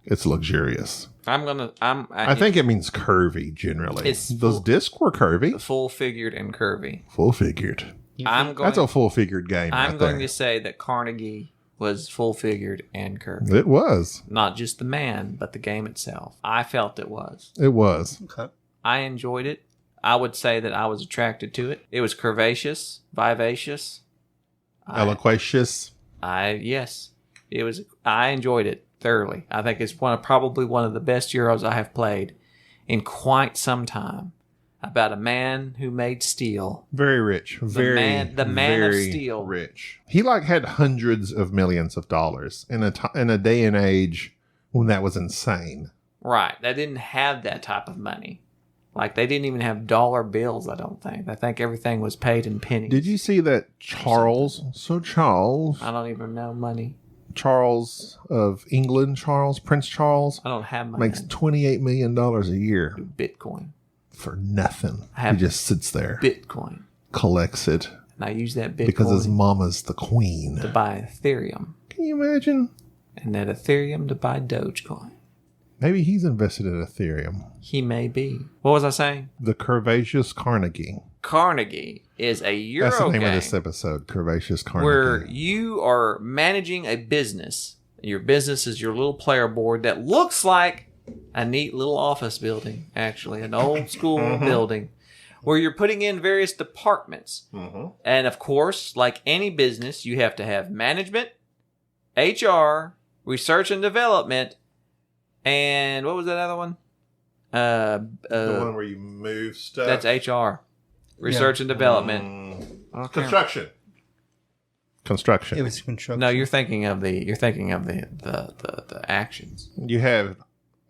Speaker 2: It's luxurious.
Speaker 1: I
Speaker 2: think it means curvy, generally.
Speaker 1: It's
Speaker 2: Those
Speaker 1: full-
Speaker 2: discs were curvy.
Speaker 1: full figured and curvy.
Speaker 2: Full figured. That's a full figured game.
Speaker 1: I'm going to say that Carnegie was full figured and curvy.
Speaker 2: It was.
Speaker 1: Not just the man, but the game itself. I felt it was.
Speaker 2: It was.
Speaker 4: Okay.
Speaker 1: I enjoyed it. I would say that I was attracted to it. It was curvaceous, vivacious.
Speaker 2: Eloquacious.
Speaker 1: Yes. It was. I enjoyed it thoroughly. I think it's probably one of the best Euros I have played in quite some time. About a man who made steel.
Speaker 2: Very rich.
Speaker 1: The man of
Speaker 2: very
Speaker 1: steel.
Speaker 2: Rich. He had hundreds of millions of dollars in a day and age when that was insane.
Speaker 1: Right. They didn't have that type of money. Like, they didn't even have dollar bills, I don't think. I think everything was paid in pennies.
Speaker 2: Did you see that Charles
Speaker 1: I don't even know money.
Speaker 2: Charles of England, Prince Charles,
Speaker 1: I don't have money.
Speaker 2: makes $28 million a year
Speaker 1: Bitcoin.
Speaker 2: for nothing.
Speaker 1: I have
Speaker 2: He just sits there,
Speaker 1: Bitcoin.
Speaker 2: collects it,
Speaker 1: And I use that Bitcoin
Speaker 2: because his mama's the queen.
Speaker 1: to buy Ethereum.
Speaker 2: Can you imagine?
Speaker 1: And that Ethereum to buy Dogecoin.
Speaker 2: Maybe he's invested in Ethereum.
Speaker 1: He may be. What was I saying?
Speaker 2: The Curvaceous Carnegie.
Speaker 1: Carnegie is a Euro
Speaker 2: That's the name
Speaker 1: game
Speaker 2: of this episode, Curvaceous Carnegie.
Speaker 1: where you are managing a business. Your business is your little player board that looks like a neat little office building, actually, an old school building, where you're putting in various departments. And of course, like any business, you have to have management, HR, research and development, and what was that other one?
Speaker 2: the one where you move stuff.
Speaker 1: That's HR, research and development.
Speaker 2: Construction.
Speaker 4: It was construction.
Speaker 1: No, you're thinking of the actions.
Speaker 2: You have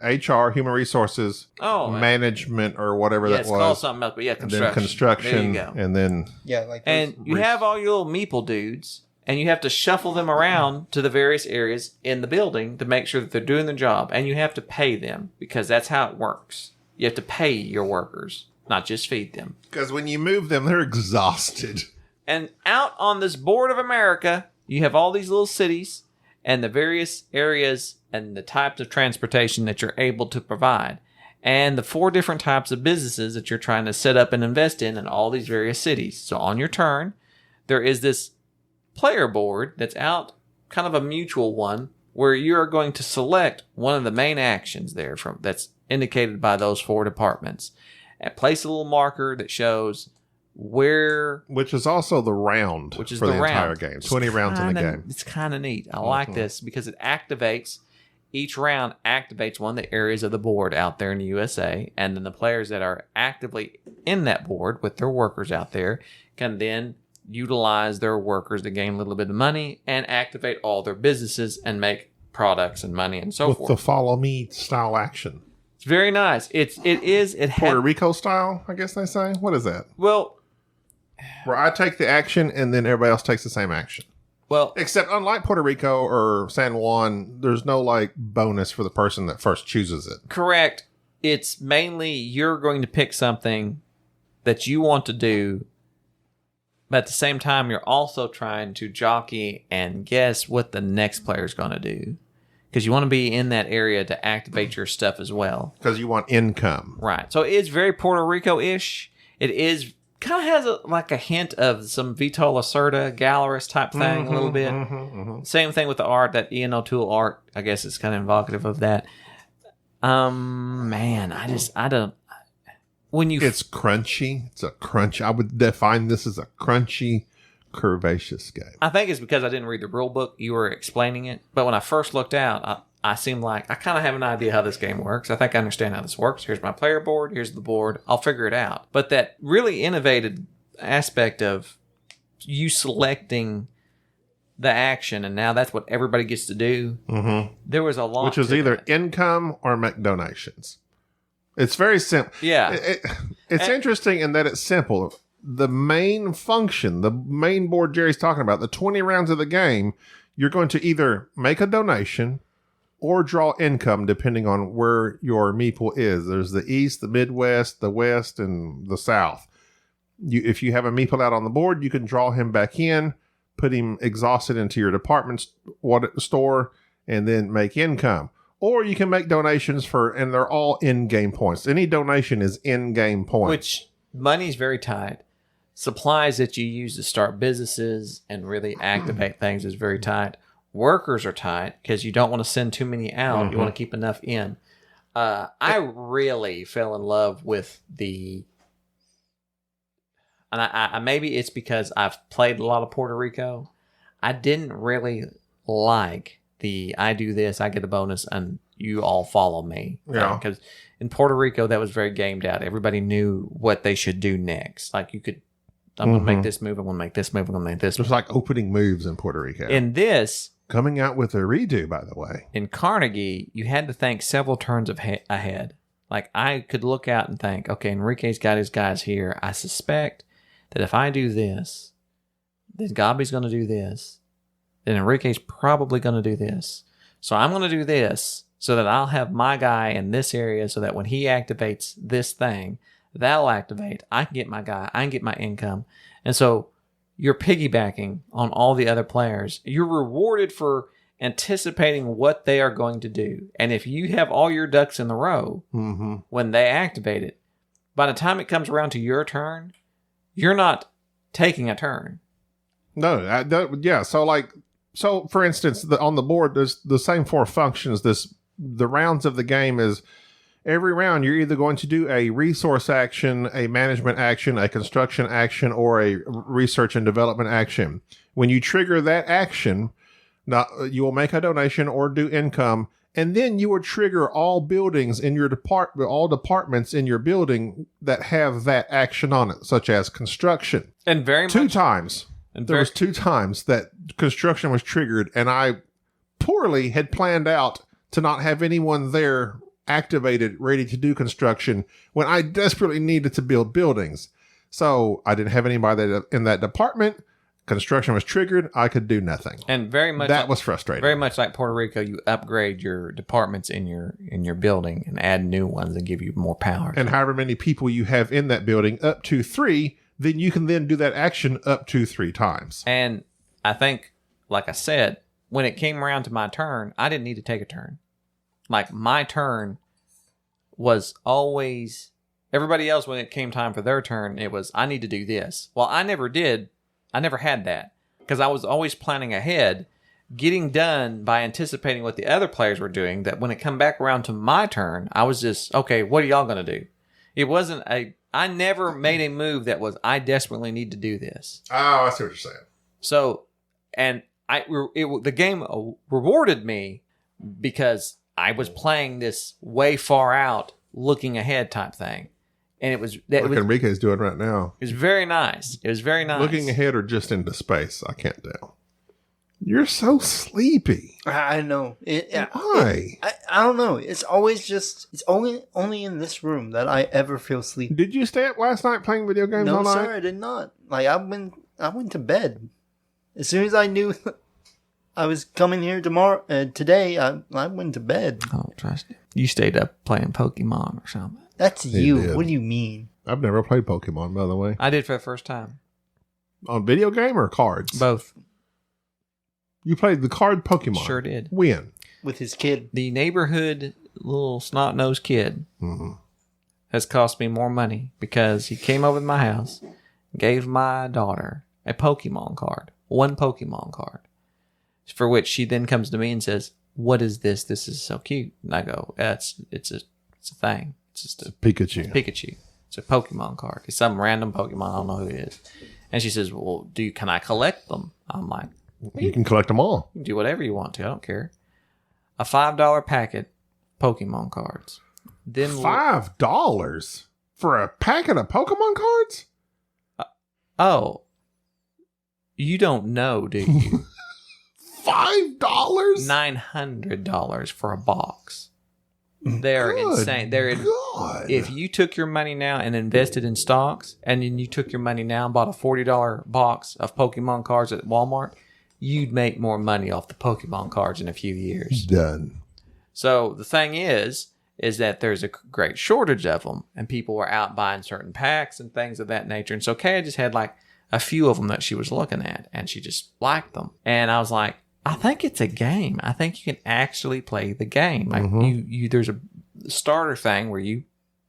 Speaker 2: HR, human resources, management, or whatever that
Speaker 1: it's
Speaker 2: was.
Speaker 1: called something else, but yeah,
Speaker 2: And
Speaker 1: construction.
Speaker 2: then construction.
Speaker 1: There you go.
Speaker 2: And then
Speaker 4: Yeah, like
Speaker 1: And you have all your little meeple dudes, and you have to shuffle them around to the various areas in the building to make sure that they're doing their job. And you have to pay them because that's how it works. You have to pay your workers, not just feed them.
Speaker 2: because when you move them, they're exhausted.
Speaker 1: And out on this board of America, you have all these little cities and the various areas and the types of transportation that you're able to provide. And the 4 different types of businesses that you're trying to set up and invest in all these various cities. So on your turn, there is this player board that's out, kind of a mutual one, where you are going to select one of the main actions there from that's indicated by those 4 departments. And place a little marker that shows where,
Speaker 2: Which is also the round
Speaker 1: which is
Speaker 2: for the entire
Speaker 1: round.
Speaker 2: game.
Speaker 1: It's
Speaker 2: 20 rounds in the game.
Speaker 1: It's kind of neat. I like this because it activates, each round activates one of the areas of the board out there in the USA. And then the players that are actively in that board with their workers out there can then utilize their workers to gain a little bit of money and activate all their businesses and make products and money and so
Speaker 2: With
Speaker 1: forth.
Speaker 2: the follow me style action.
Speaker 1: It's very nice. It
Speaker 2: Puerto Rico style, I guess they say. What is that?
Speaker 1: Well,
Speaker 2: Where I take the action and then everybody else takes the same action.
Speaker 1: well,
Speaker 2: Except unlike Puerto Rico or San Juan, there's no like bonus for the person that first chooses it.
Speaker 1: correct. It's mainly you're going to pick something that you want to do, but at the same time, you're also trying to jockey and guess what the next player is going to do. Because you want to be in that area to activate your stuff as well.
Speaker 2: Because you want income.
Speaker 1: Right. So it's very Puerto Rico-ish. It is kind of has like a hint of some Vito Lacerda, Gallerist type thing a little bit. Same thing with the art, that Ian O'Toole art. I guess it's kind of evocative of that. Man, I don't. When you
Speaker 2: It's crunchy. It's a crunch. I would define this as a crunchy, curvaceous game.
Speaker 1: I think it's because I didn't read the rule book. You were explaining it. But when I first looked out, I seemed like I kind of have an idea how this game works. I think I understand how this works. Here's my player board. Here's the board. I'll figure it out. But that really innovated aspect of you selecting the action, and now that's what everybody gets to do. There was a lot.
Speaker 2: Which is
Speaker 1: to
Speaker 2: either
Speaker 1: that.
Speaker 2: income or make donations. It's very simple.
Speaker 1: Yeah.
Speaker 2: It's interesting in that it's simple. The main function, the main board Jerry's talking about, the 20 rounds of the game, you're going to either make a donation or draw income depending on where your meeple is. There's the East, the Midwest, the West, and the South. If you have a meeple out on the board, you can draw him back in, put him exhausted into your department store, and then make income. Or you can make donations and they're all in-game points. Any donation is in-game points.
Speaker 1: Which money's very tight. Supplies that you use to start businesses and really activate things is very tight. Workers are tight because you don't want to send too many out. You want to keep enough in. I really fell in love with and I maybe it's because I've played a lot of Puerto Rico. I didn't really like I do this, I get a bonus, and you all follow me.
Speaker 2: Yeah.
Speaker 1: Because in Puerto Rico, that was very gamed out. Everybody knew what they should do next. Like I'm going to make this move, I'm going to make this move, I'm going to make this
Speaker 2: There's
Speaker 1: move.
Speaker 2: like opening moves in Puerto Rico.
Speaker 1: In this,
Speaker 2: Coming out with a redo, by the way.
Speaker 1: in Carnegie, you had to think several turns ahead. Like I could look out and think, okay, Enrique's got his guys here. I suspect that if I do this, then Gaby's going to do this. Then Enrique's probably going to do this. So I'm going to do this so that I'll have my guy in this area so that when he activates this thing, that'll activate. I can get my guy. I can get my income. And so you're piggybacking on all the other players. You're rewarded for anticipating what they are going to do. And if you have all your ducks in the row when they activate it, by the time it comes around to your turn, you're not taking a turn.
Speaker 2: No, yeah. So for instance, on the board, there's the same 4 functions. The rounds of the game is every round you're either going to do a resource action, a management action, a construction action, or a research and development action. When you trigger that action, now you will make a donation or do income, and then you will trigger all buildings in your all departments in your building that have that action on it, such as construction.
Speaker 1: And
Speaker 2: two times. There was 2 times that construction was triggered, and I poorly had planned out to not have anyone there activated, ready to do construction when I desperately needed to build buildings. So I didn't have anybody in that department. Construction was triggered. I could do nothing.
Speaker 1: And very much
Speaker 2: that was frustrating.
Speaker 1: Very much like Puerto Rico, you upgrade your departments in your building and add new ones and give you more power.
Speaker 2: And however many people you have in that building, up to 3, then you can then do that action up to 3 times.
Speaker 1: And I think, like I said, when it came around to my turn, I didn't need to take a turn. Like, my turn was always... Everybody else, when it came time for their turn, it was, I need to do this. Well, I never did. I never had that. Because I was always planning ahead, getting done by anticipating what the other players were doing, that when it come back around to my turn, I was just, okay, what are y'all going to do? It wasn't I never made a move that was, I desperately need to do this.
Speaker 2: Oh, I see what you're saying.
Speaker 1: So, and the game rewarded me because I was playing this way far out, looking ahead type thing. And it was...
Speaker 2: Enrique's doing right now.
Speaker 1: It was very nice. It was very nice.
Speaker 2: Looking ahead or just into space? I can't tell. You're so sleepy.
Speaker 4: I know.
Speaker 2: Why?
Speaker 4: I don't know. It's always it's only in this room that I ever feel sleepy.
Speaker 2: Did you stay up last night playing video games all night?
Speaker 4: No, sir, I did not. Like, I went to bed. As soon as I knew I was coming here today, I went to bed.
Speaker 1: Oh, trust me. You stayed up playing Pokemon or something.
Speaker 4: That's you.
Speaker 2: Did.
Speaker 4: What do you mean?
Speaker 2: I've never played Pokemon, by the way.
Speaker 1: I did for the first time.
Speaker 2: On video game or cards?
Speaker 1: Both.
Speaker 2: You played the card Pokemon?
Speaker 1: Sure did.
Speaker 2: When?
Speaker 4: With his kid.
Speaker 1: The neighborhood little snot-nosed kid has cost me more money because he came over to my house, gave my daughter a Pokemon card. 1 Pokemon card. For which she then comes to me and says, "What is this? This is so cute." And I go, it's a thing. It's just a
Speaker 2: Pikachu.
Speaker 1: It's a Pokemon card. It's some random Pokemon. I don't know who it is. And she says, "Well, can I collect them?" I'm like,
Speaker 2: you can collect them all.
Speaker 1: You can do whatever you want to. I don't care. A $5 packet, Pokemon cards. Then
Speaker 2: $5 for a packet of Pokemon cards?
Speaker 1: Oh, you don't know, do you?
Speaker 2: $5?
Speaker 1: $900 for a box. They're insane.
Speaker 2: God.
Speaker 1: If you took your money now and invested in stocks, and then you took your money now and bought a $40 box of Pokemon cards at Walmart, you'd make more money off the Pokemon cards in a few years.
Speaker 2: Done.
Speaker 1: So the thing is that there's a great shortage of them, and people were out buying certain packs and things of that nature. And so Kay just had like a few of them that she was looking at, and she just liked them. And I was like, I think it's a game. I think you can actually play the game. Like there's a starter thing where you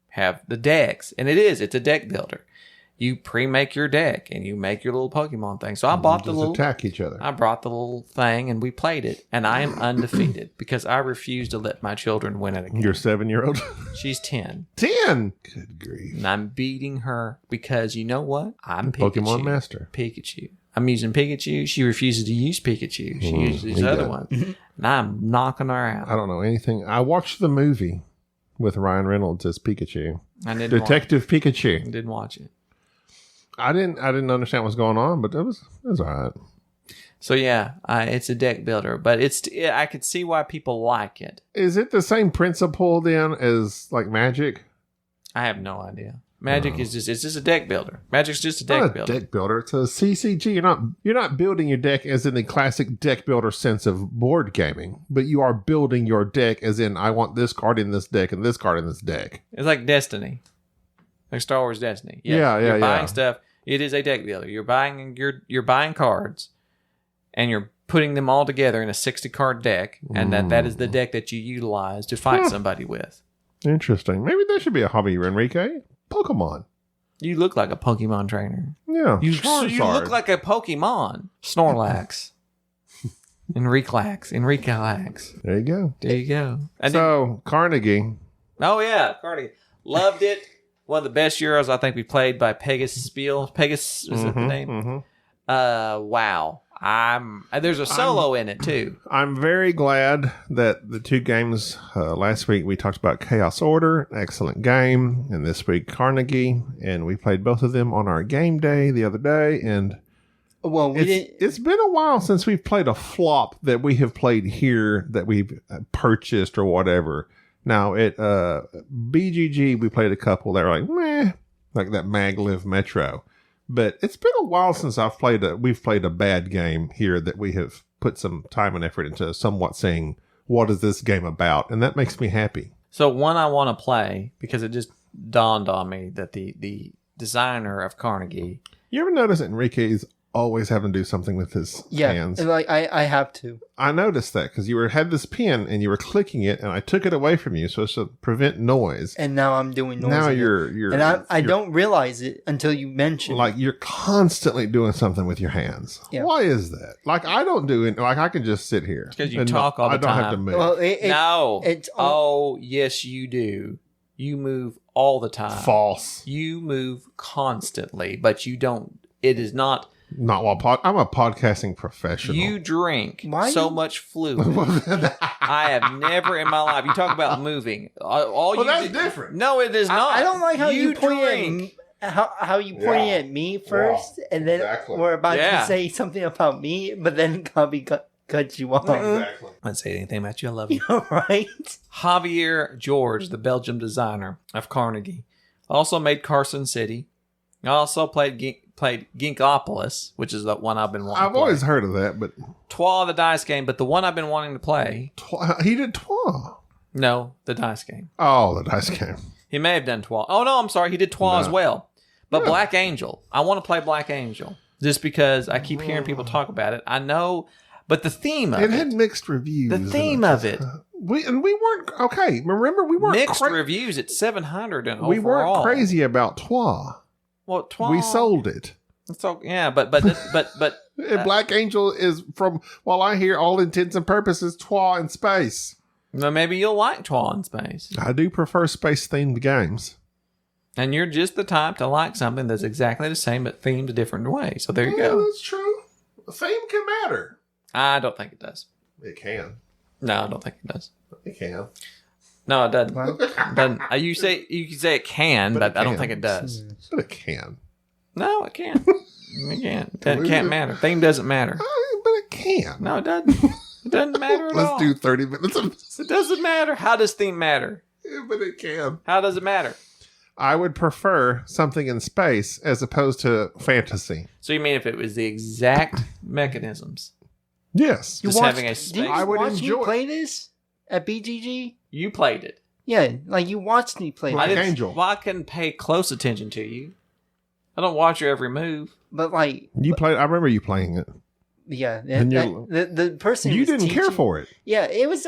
Speaker 1: have the decks, and it's a deck builder. You pre-make your deck and you make your little Pokemon thing. So I bought the little
Speaker 2: attack each other.
Speaker 1: I brought the little thing and we played it, and I am undefeated because I refuse to let my children win it again.
Speaker 2: Your 7-year-old?
Speaker 1: She's 10.
Speaker 2: 10? Good grief.
Speaker 1: And I'm beating her because you know what? I'm Pikachu.
Speaker 2: Pokemon Master.
Speaker 1: Pikachu. I'm using Pikachu. She refuses to use Pikachu. She uses these other ones. And I'm knocking her out.
Speaker 2: I don't know anything. I watched the movie with Ryan Reynolds as Pikachu.
Speaker 1: I didn't
Speaker 2: Detective Pikachu.
Speaker 1: Didn't watch it.
Speaker 2: I didn't understand what's going on, but it was all right.
Speaker 1: So yeah, it's a deck builder, but I could see why people like it.
Speaker 2: Is it the same principle then as like Magic?
Speaker 1: I have no idea. Magic is just a deck builder. Magic's just a deck builder.
Speaker 2: Deck builder. It's a CCG. You're not building your deck as in the classic deck builder sense of board gaming, but you are building your deck as in I want this card in this deck and this card in this deck.
Speaker 1: It's like Destiny, like Star Wars Destiny.
Speaker 2: Yeah.
Speaker 1: You're buying stuff. It is a deck builder. You're buying cards, and you're putting them all together in a 60-card deck, and that is the deck that you utilize to fight somebody with.
Speaker 2: Interesting. Maybe that should be a hobby, Enrique. Pokemon.
Speaker 1: You look like a Pokemon trainer.
Speaker 2: Yeah.
Speaker 1: You
Speaker 2: Charizard.
Speaker 1: look like a Pokemon. Snorlax. Enriclax.
Speaker 2: There you go.
Speaker 1: There you go. And
Speaker 2: So, Carnegie.
Speaker 1: oh, yeah. Carnegie. Loved it. One of the best Euros I think we played by Pegasus Spiel. Pegasus is that the name? Wow. There's a solo in it, too.
Speaker 2: I'm very glad that the two games last week we talked about Chaos Order, excellent game, and this week Carnegie, and we played both of them on our game day the other day, and
Speaker 4: Well,
Speaker 2: it's been a while since we've played a flop that we have played here that we've purchased or whatever. Now at BGG we played a couple that were like meh, like that Maglev Metro. But it's been a while since we've played a bad game here that we have put some time and effort into somewhat saying, what is this game about? And that makes me happy.
Speaker 1: So one I want to play, because it just dawned on me that the designer of Carnegie...
Speaker 2: You ever notice that Enrique's always having to do something with his hands?
Speaker 4: And like I have to.
Speaker 2: I noticed that because you had this pen and you were clicking it and I took it away from you so as to prevent noise.
Speaker 4: And now I'm doing noise.
Speaker 2: Now
Speaker 4: again.
Speaker 2: you're
Speaker 4: and I don't realize it until you mention
Speaker 2: like you're constantly doing something with your hands.
Speaker 4: Yeah.
Speaker 2: Why is that? Like I don't do it. Like I can just sit here
Speaker 1: Because you talk all the time.
Speaker 2: I don't have to move.
Speaker 4: Well,
Speaker 1: No.
Speaker 4: It's
Speaker 1: Yes, you do. You move all the time.
Speaker 2: False.
Speaker 1: You move constantly, but you don't. It is not.
Speaker 2: Not while I'm a podcasting professional.
Speaker 1: You drink
Speaker 4: Why
Speaker 1: so
Speaker 4: you-
Speaker 1: much fluid. I have never in my life. You talk about moving.
Speaker 2: That's different.
Speaker 1: No, it is not.
Speaker 4: I don't like how you
Speaker 1: drink.
Speaker 4: how you pointing at me first, and then
Speaker 2: exactly.
Speaker 4: we're about
Speaker 1: Yeah.
Speaker 4: to say something about me, but then Gaby cut you off.
Speaker 2: Exactly.
Speaker 1: I didn't say anything about you. I love you.
Speaker 4: Right?
Speaker 1: Javier George, the Belgium designer of Carnegie, also made Carson City. I also played Ginkopolis, which is the one I've been wanting
Speaker 2: I've
Speaker 1: to play.
Speaker 2: always heard of that, but
Speaker 1: Trois, the dice game, but the one I've been wanting to play.
Speaker 2: he did Trois.
Speaker 1: No, the dice game.
Speaker 2: Oh, the dice game.
Speaker 1: He may have done Trois. Oh, no, I'm sorry. He did Trois as well. But
Speaker 2: Yeah.
Speaker 1: Black Angel. I want to play Black Angel just because I keep hearing people talk about it. I know, but the theme of
Speaker 2: It
Speaker 1: it.
Speaker 2: had mixed reviews.
Speaker 1: The theme of it.
Speaker 2: We weren't okay. Remember, we weren't
Speaker 1: Mixed reviews at 700 and
Speaker 2: we
Speaker 1: overall.
Speaker 2: weren't crazy about Trois.
Speaker 1: Well, Trois.
Speaker 2: We sold it.
Speaker 1: So, yeah, but
Speaker 2: And Black Angel is from, while I hear all intents and purposes, Trois in space.
Speaker 1: no, maybe you'll like Trois in space.
Speaker 2: I do prefer space-themed games.
Speaker 1: And you're just the type to like something that's exactly the same but themed a different way. So there you go.
Speaker 2: That's true. Theme can matter.
Speaker 1: I don't think it does.
Speaker 2: It can.
Speaker 1: No, I don't think it does.
Speaker 2: It can.
Speaker 1: No, it doesn't. It doesn't. You can say it can, but I don't think it does.
Speaker 2: But it can.
Speaker 1: No, it can't. It can't. It can't matter. Theme doesn't matter.
Speaker 2: But it can.
Speaker 1: No, it doesn't. It doesn't matter at all.
Speaker 2: Let's do 30 minutes of this.
Speaker 1: It doesn't matter. How does theme matter?
Speaker 2: Yeah, but it can.
Speaker 1: How does it matter?
Speaker 2: I would prefer something in space as opposed to fantasy.
Speaker 1: So you mean if it was the exact mechanisms?
Speaker 2: Yes.
Speaker 1: Just having a space.
Speaker 4: Did you
Speaker 2: I would
Speaker 4: watch
Speaker 2: enjoy-
Speaker 4: me play this at BGG?
Speaker 1: You played it.
Speaker 4: Yeah, like you watched me play
Speaker 2: Black
Speaker 4: this.
Speaker 2: Angel.
Speaker 1: Well, I couldn't pay close attention to you. I don't watch your every move.
Speaker 4: But like,
Speaker 2: You played. I remember you playing it.
Speaker 4: yeah,
Speaker 2: And
Speaker 4: the person
Speaker 2: You
Speaker 4: was
Speaker 2: didn't care
Speaker 4: teaching-
Speaker 2: for it.
Speaker 4: Yeah, it was.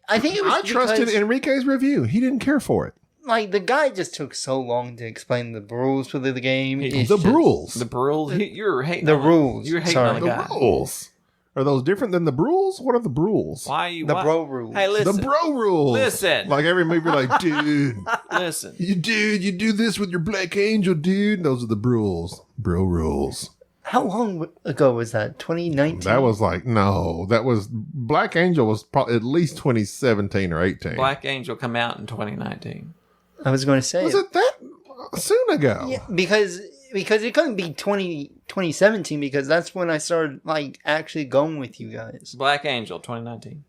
Speaker 4: I think it was.
Speaker 2: I trusted
Speaker 4: because,
Speaker 2: Enrique's review. He didn't care for it.
Speaker 4: Like the guy just took so long to explain the rules for the game. It's
Speaker 2: The
Speaker 4: just-
Speaker 2: rules.
Speaker 1: The rules. You're hating
Speaker 4: The
Speaker 1: on
Speaker 4: rules.
Speaker 1: You're hating
Speaker 4: Sorry.
Speaker 1: on the
Speaker 2: The
Speaker 1: guy.
Speaker 2: rules. Are those different than the rules? What are the rules?
Speaker 1: Why are you?
Speaker 4: The
Speaker 1: why-
Speaker 4: bro rules.
Speaker 1: Hey, listen.
Speaker 2: The bro rules.
Speaker 1: Listen.
Speaker 2: Like every movie, you're like, dude,
Speaker 1: Listen.
Speaker 2: you do this with your Black Angel, dude. Those are the rules. Bro rules.
Speaker 4: How long ago was that? 2019.
Speaker 2: That was like, no, that was Black Angel was probably at least 2017 or 18.
Speaker 1: Black Angel come out in 2019.
Speaker 4: I was going to say.
Speaker 2: Was it that soon ago?
Speaker 4: Yeah, because it couldn't be 2017 because that's when I started like actually going with you guys.
Speaker 1: Black Angel 2019.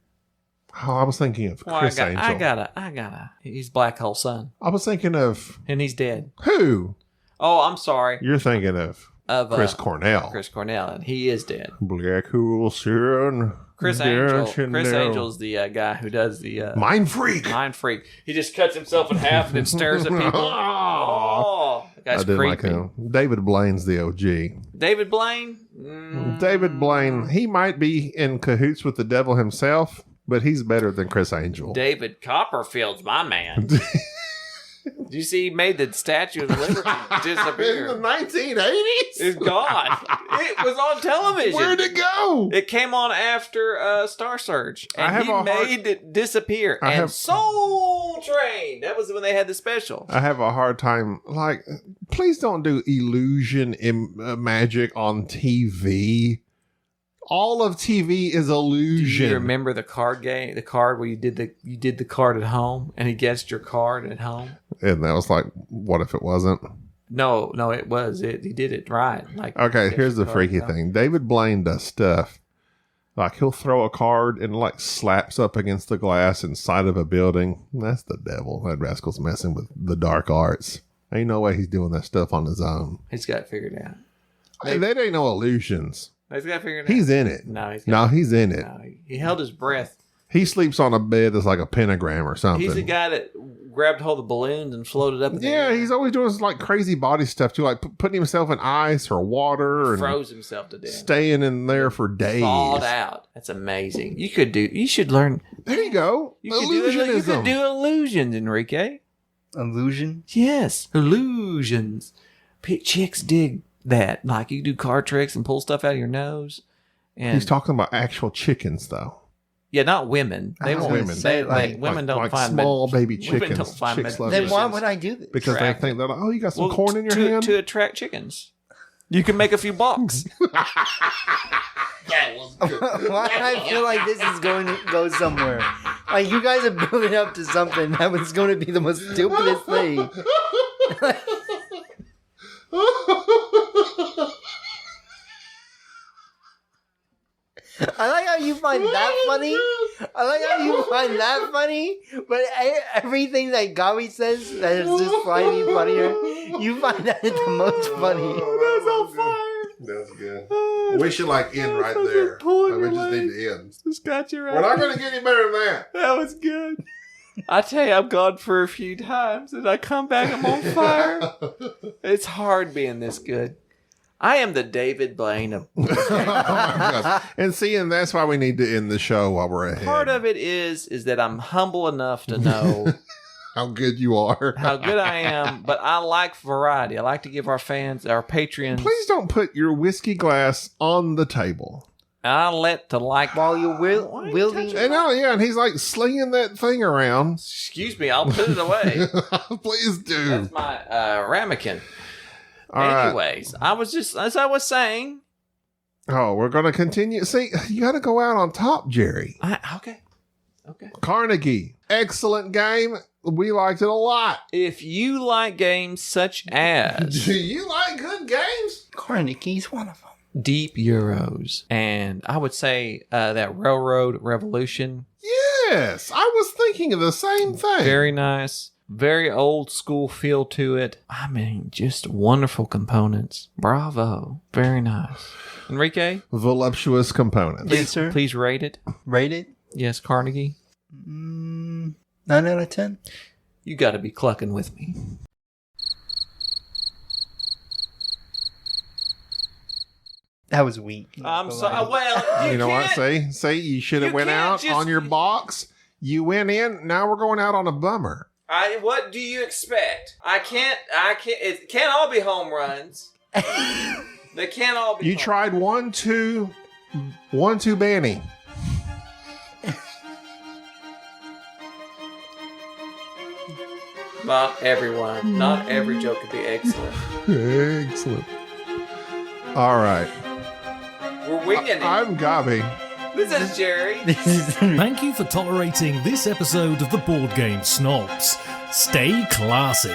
Speaker 2: Oh, I was thinking of
Speaker 1: Well,
Speaker 2: Chris
Speaker 1: I
Speaker 2: Angel.
Speaker 1: gotta. He's Black Hole Sun,
Speaker 2: I was thinking of
Speaker 1: and he's dead.
Speaker 2: who?
Speaker 1: Oh, I'm sorry.
Speaker 2: You're thinking of Chris Cornell.
Speaker 1: Chris Cornell, and he is dead.
Speaker 2: Black Hole Sun.
Speaker 1: Chris Angel. Chris Angel's the guy who does the
Speaker 2: Mind Freak.
Speaker 1: Mind Freak. He just cuts himself in half and then stares at people. Oh, Guy's
Speaker 2: I didn't like
Speaker 1: creepy.
Speaker 2: him. David Blaine's the OG.
Speaker 1: David Blaine? Mm,
Speaker 2: David Blaine, he might be in cahoots with the devil himself, but he's better than Chris Angel.
Speaker 1: David Copperfield's my man. Did you see he made the Statue of Liberty disappear?
Speaker 2: In the 1980s?
Speaker 1: It's gone. It was on television.
Speaker 2: Where'd it go?
Speaker 1: It came on after Star Surge, and he made it disappear. And Soul Train. That was when they had the special.
Speaker 2: I have a hard time. Like, please don't do illusion magic on TV. All of TV is illusion.
Speaker 1: Do you remember the card game? The card where you did the card at home, and he guessed your card at home.
Speaker 2: And that was like, what if it wasn't?
Speaker 1: No, it was. He did it right. Like,
Speaker 2: okay, here's the freaky thing. David Blaine does stuff like he'll throw a card and like slaps up against the glass inside of a building. That's the devil. That rascal's messing with the dark arts. Ain't no way he's doing that stuff on his own.
Speaker 1: He's got it figured out.
Speaker 2: That ain't no illusions.
Speaker 1: He's got it figured out.
Speaker 2: He's in it.
Speaker 1: No, he's
Speaker 2: in it.
Speaker 1: No, he held his breath.
Speaker 2: He sleeps on a bed that's like a pentagram or something.
Speaker 1: He's the guy that grabbed hold of balloons and floated up in the air.
Speaker 2: He's always doing like crazy body stuff too, like putting himself in ice or water and
Speaker 1: froze himself to death,
Speaker 2: staying in there for days.
Speaker 1: Thawed out. That's amazing. You should learn.
Speaker 2: There you go.
Speaker 1: You could do illusions, Enrique.
Speaker 4: Illusion?
Speaker 1: Yes, illusions. Chicks dig that. Like you do card tricks and pull stuff out of your nose. And
Speaker 2: he's talking about actual chickens, though.
Speaker 1: Yeah, not women. They won't.
Speaker 2: Women.
Speaker 1: Women don't
Speaker 2: like
Speaker 1: find
Speaker 2: small baby chickens.
Speaker 1: Women don't find
Speaker 2: Chicks love
Speaker 4: Then
Speaker 2: it.
Speaker 4: why would I do this?
Speaker 2: Because they think they're like, oh, you got some corn in your hand?
Speaker 1: To attract chickens. You can make a few bucks.
Speaker 4: Why do I feel like this is going to go somewhere? Like you guys are building up to something that was going to be the most stupidest thing. I like how you find that funny. But everything that Gaby says that is just slightly funnier, you find that the most funny.
Speaker 1: That's on fire.
Speaker 2: That's good. We should like end right there. We just need to end.
Speaker 1: Just got you right.
Speaker 2: We're not going to get any better than that.
Speaker 1: That was good. I tell you, I've gone for a few times, and I come back, I'm on fire. It's hard being this good. I am the David Blaine of.
Speaker 2: Oh my gosh. And that's why we need to end the show while we're ahead.
Speaker 1: Part of it is that I'm humble enough to know
Speaker 2: how good you are,
Speaker 1: how good I am, but I like variety. I like to give our fans, our Patreons.
Speaker 2: Please don't put your whiskey glass on the table.
Speaker 1: I like
Speaker 4: while you're wielding.
Speaker 2: And he's like slinging that thing around.
Speaker 1: Excuse me, I'll put it away.
Speaker 2: Please do.
Speaker 1: That's my ramekin.
Speaker 2: All
Speaker 1: Anyways, I was just, as I was saying.
Speaker 2: Oh, we're going to continue. See, you got to go out on top, Jerry.
Speaker 1: Okay.
Speaker 2: Carnegie. Excellent game. We liked it a lot.
Speaker 1: If you like games such as...
Speaker 2: Do you like good games?
Speaker 4: Carnegie's one of them.
Speaker 1: Deep Euros. And I would say that Railroad Revolution.
Speaker 2: Yes. I was thinking of the same thing.
Speaker 1: Very nice. Very old school feel to it. I mean, just wonderful components. Bravo. Very nice. Enrique?
Speaker 2: Voluptuous components.
Speaker 4: Yes, sir.
Speaker 1: Please rate it.
Speaker 4: Rate it?
Speaker 1: Yes, Carnegie.
Speaker 4: 9 out of 10.
Speaker 1: You got to be clucking with me.
Speaker 4: That was weak.
Speaker 1: I'm sorry. Well,
Speaker 2: you know what? Say you should have went out on your box. You went in. Now we're going out on a bummer.
Speaker 1: What do you expect? I can't. It can't all be home runs. They can't all be.
Speaker 2: You tried 1-2, 1-2 banning.
Speaker 1: Not everyone. Not every joke could be excellent.
Speaker 2: Excellent. All right.
Speaker 1: We're winging it.
Speaker 2: I'm Gaby.
Speaker 1: This is Jerry.
Speaker 3: Thank you for tolerating this episode of the Board Game Snobs. Stay classy.